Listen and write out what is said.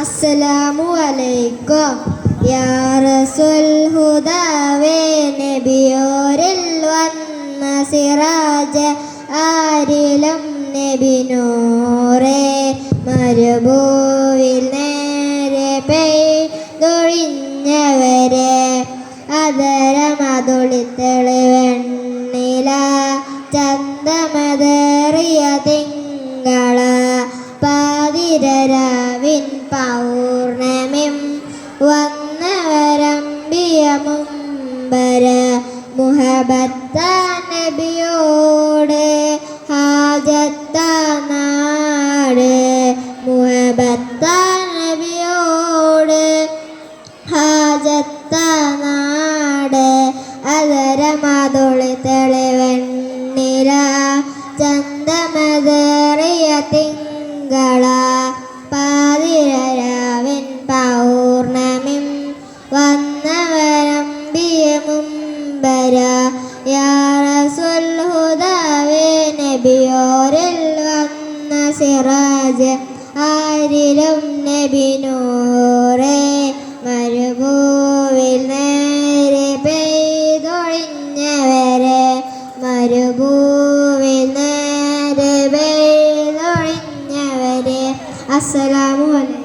അസ്സലാമു അലൈക്കും യാ റസൂൽ ഹുദാവേ നബിയോരിൽ വന്ന സിറാജ് ആരിലും നബി നൂറേ മരുഭൂവിൽ നേരെ പെയ്തൊഴിഞ്ഞവരെ അതരമതുളിത്തെളിവെണ്ണില ചന്തമതേറിയ തിങ്കള പാതിരരാവിൻ പൗർണമിം വന്നവരമ്പിയ മുമ്പര മുഹബത്ത നബിയോട് ഹാജത്ത നാട് മുഹബത്ത നബിയോട് ഹാജത്ത നാട് അതരമതുളി തെളിവെണ്ണില ചന്തമതേറിയ തിങ്കള പാതിരരാവിൻ പൗർണമിം വന്നവരമ്പിയ മുമ്പര യാ റസൂൽ ഹുദാവേ നബിയോരിൽ വന്ന സിറാജ് ആരിലും നബി നൂറേ മരുഭൂവിൽ നേരെ പെയ്തൊഴിഞ്ഞവരെ മരുഭൂവിൽ നേരെ പെയ്തൊഴിഞ്ഞവരെ അസ്സലാമു അലൈക്കും.